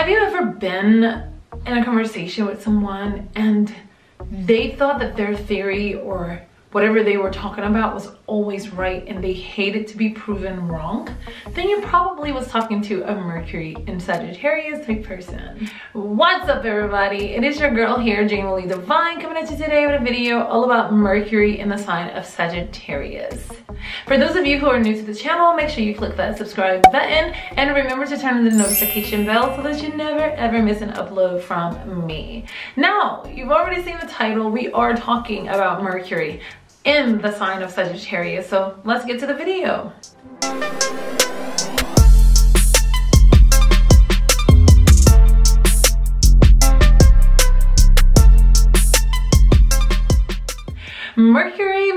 Have you ever been in a conversation with someone and they thought that their theory or whatever they were talking about was always right and they hated to be proven wrong? Then you probably was talking to a Mercury and Sagittarius type person. What's up, everybody? It is your girl here, GenuinelyDivine, coming at you today with a video all about Mercury in the sign of Sagittarius. For those of you who are new to the channel, make sure you click that subscribe button and remember to turn on the notification bell so that you never ever miss an upload from me. Now, you've already seen the title. We are talking about Mercury in the sign of Sagittarius, so let's get to the video. Mercury.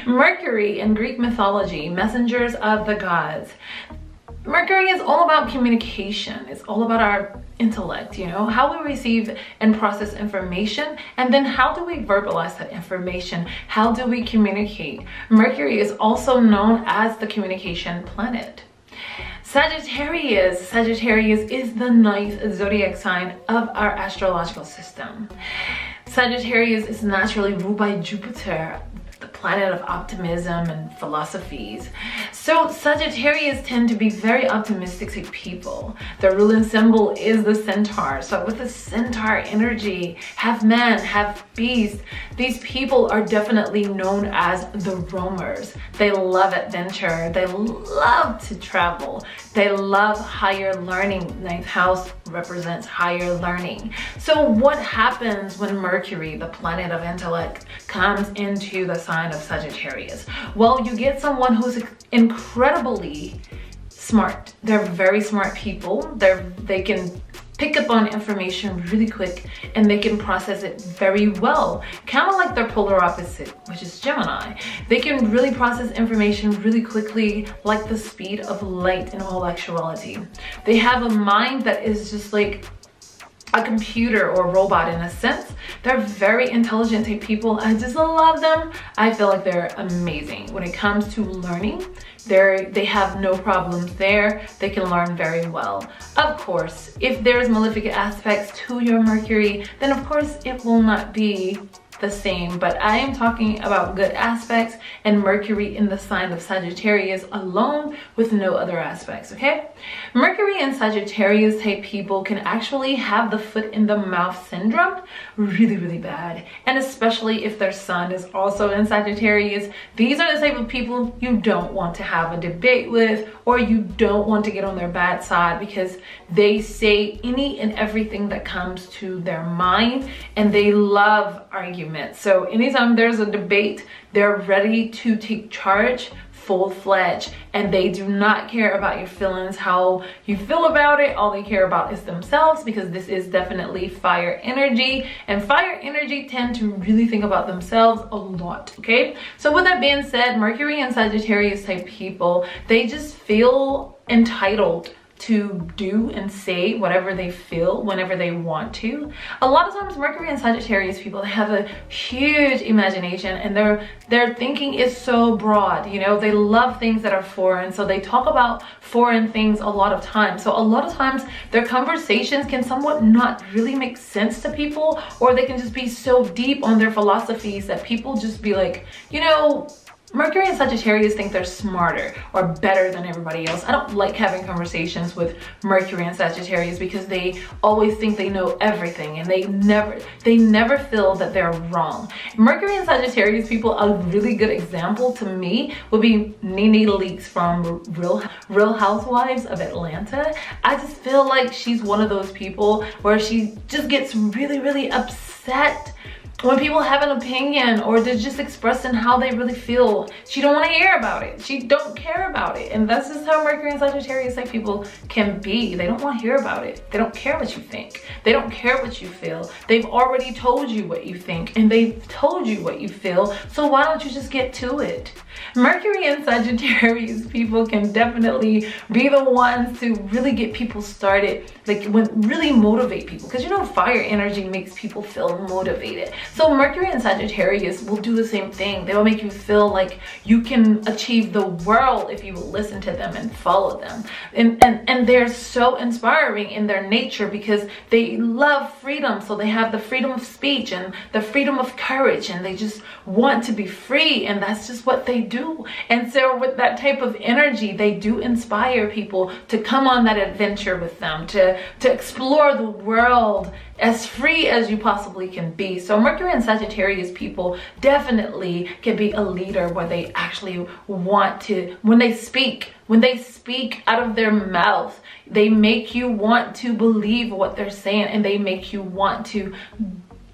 Mercury in Greek mythology, messengers of the gods. Mercury is all about communication. It's all about our intellect, you know, how we receive and process information, and then how do we verbalize that information? How do we communicate? Mercury is also known as the communication planet. Sagittarius is the 9th zodiac sign of our astrological system. Sagittarius is naturally ruled by Jupiter, the planet of optimism and philosophies. So Sagittarius tend to be very optimistic people. Their ruling symbol is the centaur. So with the centaur energy, half man, half beast, these people are definitely known as the roamers. They love adventure. They love to travel. They love higher learning. 9th house represents higher learning. So what happens when Mercury, the planet of intellect, comes into the sign of Sagittarius? Well, you get someone who's incredibly smart. They're very smart people. They can pick up on information really quick and they can process it very well. Kind of like their polar opposite, which is Gemini. They can really process information really quickly, like the speed of light in all actuality. They have a mind that is just like a computer or a robot in a sense. They're very intelligent type people. I just love them. I feel like they're amazing. When it comes to learning, they have no problems there. They can learn very well. Of course, if there's malefic aspects to your Mercury, then of course it will not be the same, but I am talking about good aspects and Mercury in the sign of Sagittarius alone with no other aspects, okay? Mercury and Sagittarius type people can actually have the foot in the mouth syndrome really bad, and especially if their sun is also in Sagittarius. These are the type of people you don't want to have a debate with, or you don't want to get on their bad side, because they say any and everything that comes to their mind and they love arguments. So anytime there's a debate, they're ready to take charge full-fledged, and they do not care about your feelings, how you feel about it. All they care about is themselves, because this is definitely fire energy, and fire energy tend to really think about themselves a lot, okay? So with that being said, Mercury and Sagittarius type people, they just feel entitled to do and say whatever they feel whenever they want to. A lot of times Mercury and Sagittarius people, they have a huge imagination and their thinking is so broad, you know. They love things that are foreign, so they talk about foreign things a lot of times. So a lot of times their conversations can somewhat not really make sense to people, or they can just be so deep on their philosophies that people just be like, you know, Mercury and Sagittarius think they're smarter or better than everybody else. I don't like having conversations with Mercury and Sagittarius because they always think they know everything, and they never feel that they're wrong. Mercury and Sagittarius people, a really good example to me would be Nene Leakes from Real Housewives of Atlanta. I just feel like she's one of those people where she just gets really upset when people have an opinion, or they're just expressing how they really feel. She don't want to hear about it. She don't care about it. And that's just how Mercury and Sagittarius type people can be. They don't want to hear about it. They don't care what you think. They don't care what you feel. They've already told you what you think, and they've told you what you feel. So why don't you just get to it? Mercury and Sagittarius people can definitely be the ones to really get people started, like really motivate people, because you know fire energy makes people feel motivated. So Mercury and Sagittarius will do the same thing. They will make you feel like you can achieve the world if you will listen to them and follow them. And they're so inspiring in their nature because they love freedom. So they have the freedom of speech and the freedom of courage, and they just want to be free, and that's just what they do. And so with that type of energy, they do inspire people to come on that adventure with them, to explore the world as free as you possibly can be. So Mercury and Sagittarius people definitely can be a leader where they actually want to, when they speak out of their mouth, they make you want to believe what they're saying, and they make you want to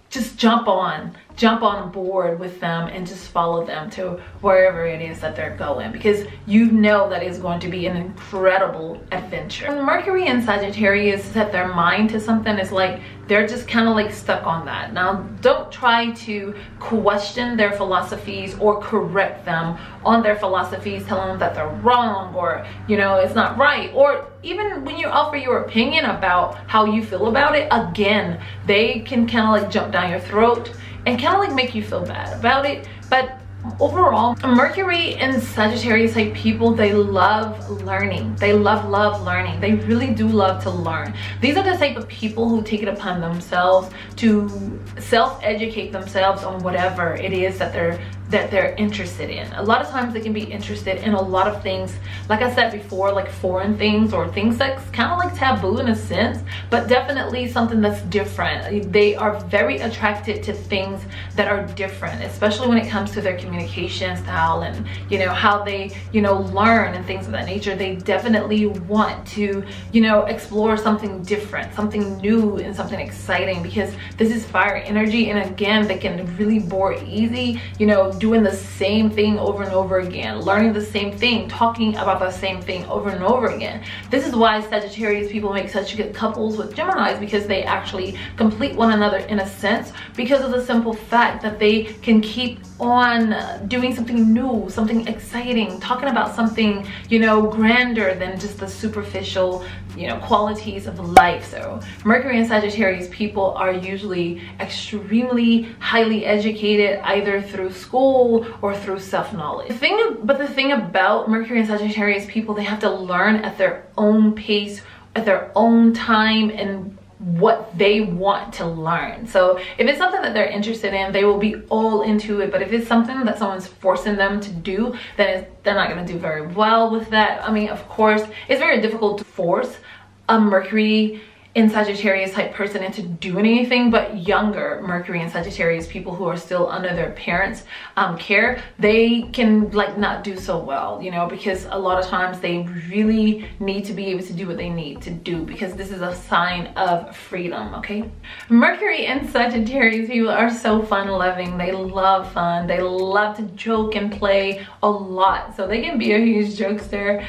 just jump on board with them and just follow them to wherever it is that they're going, because you know that is going to be an incredible adventure. When Mercury and Sagittarius set their mind to something, it's like they're just kind of like stuck on that. Now, don't try to question their philosophies or correct them on their philosophies, telling them that they're wrong or, you know, it's not right. Or even when you offer your opinion about how you feel about it, again, they can kind of like jump down your throat and kind of like make you feel bad about it. But overall, Mercury and Sagittarius type people, they love learning. They love learning. They really do love to learn. These are the type of people who take it upon themselves to self-educate themselves on whatever it is that they're interested in. A lot of times they can be interested in a lot of things, like I said before, like foreign things or things that's kind of like taboo in a sense, but definitely something that's different. They are very attracted to things that are different, especially when it comes to their communication style and, you know, how they, you know, learn and things of that nature. They definitely want to, you know, explore something different, something new and something exciting, because this is fire energy. And again, they can really bore easy, you know, doing the same thing over and over again, learning the same thing, talking about the same thing over and over again. This is why Sagittarius people make such good couples with Geminis, because they actually complete one another in a sense, because of the simple fact that they can keep on doing something new, something exciting, talking about something, you know, grander than just the superficial, you know, qualities of life. So Mercury and Sagittarius people are usually extremely highly educated, either through school or through self-knowledge. But the thing about Mercury and Sagittarius people, they have to learn at their own pace, at their own time, and what they want to learn. So if it's something that they're interested in, they will be all into it. But if it's something that someone's forcing them to do, then they're not going to do very well with that. I mean, of course, it's very difficult to force a Mercury in Sagittarius type person into doing anything, but younger Mercury and Sagittarius people who are still under their parents' care, they can like not do so well, you know, because a lot of times they really need to be able to do what they need to do, because this is a sign of freedom. Okay, Mercury and Sagittarius people are so fun loving. They love fun. They love to joke and play a lot, so they can be a huge jokester.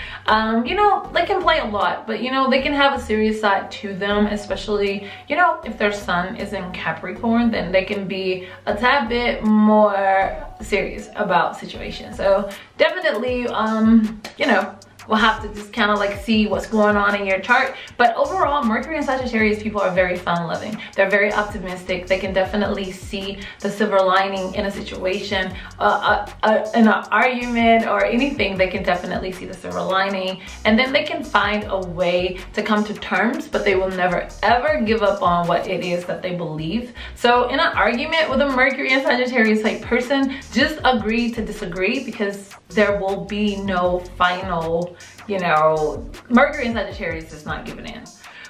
You know, they can play a lot, but you know, they can have a serious side to them. Especially, you know, if their sun is in Capricorn, then they can be a tad bit more serious about situations. So definitely, you know, we'll have to just kind of like see what's going on in your chart. But overall, Mercury and Sagittarius people are very fun loving. They're very optimistic. They can definitely see the silver lining in a situation, in an argument or anything. They can definitely see the silver lining, and then they can find a way to come to terms, but they will never ever give up on what it is that they believe. So in an argument with a Mercury and Sagittarius type person, just agree to disagree, because there will be no final, you know, Mercury and Sagittarius is not giving in.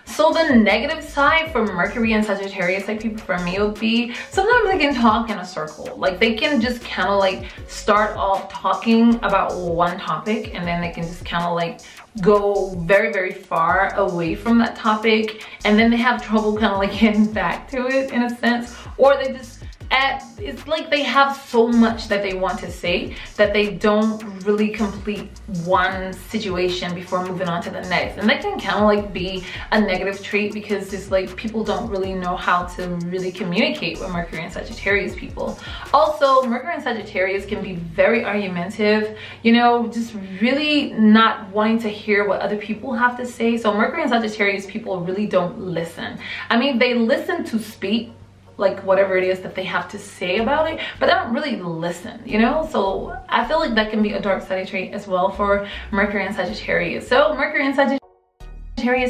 So the negative side for Mercury and Sagittarius type people for me would be sometimes they can talk in a circle. Like they can just kind of like start off talking about one topic, and then they can just kind of like go very, very far away from that topic, and then they have trouble kind of like getting back to it in a sense, or they just it's like they have so much that they want to say that they don't really complete one situation before moving on to the next. And that can kind of like be a negative trait, because it's like people don't really know how to really communicate with Mercury and Sagittarius people. Also, Mercury and Sagittarius can be very argumentative, you know, just really not wanting to hear what other people have to say. So Mercury and Sagittarius people really don't listen. I mean, they listen to speak, like whatever it is that they have to say about it, but they don't really listen, you know? So I feel like that can be a dark side trait as well for Mercury and Sagittarius. So Mercury and Sagittarius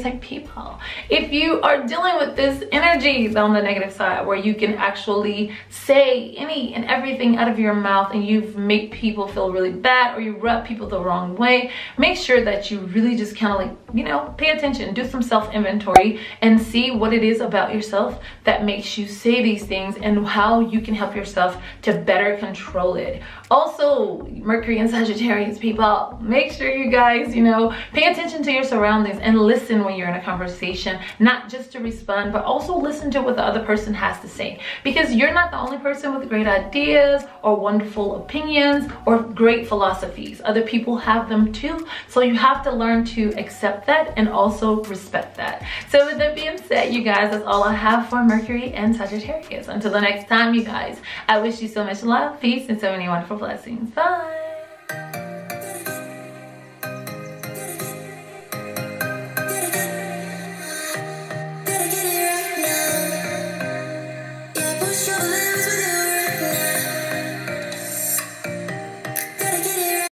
like people, if you are dealing with this energy on the negative side where you can actually say any and everything out of your mouth and you've made people feel really bad or you rub people the wrong way, make sure that you really just kind of like, you know, pay attention, do some self-inventory and see what it is about yourself that makes you say these things and how you can help yourself to better control it. Also, Mercury and Sagittarius people, make sure you guys, you know, pay attention to your surroundings and listen when you're in a conversation, not just to respond, but also listen to what the other person has to say, because you're not the only person with great ideas or wonderful opinions or great philosophies. Other people have them too, so you have to learn to accept that and also respect that. So with that being said, you guys, that's all I have for Mercury and Sagittarius. Until the next time, you guys, I wish you so much love, peace, and so many wonderful blessings. Bye. Push your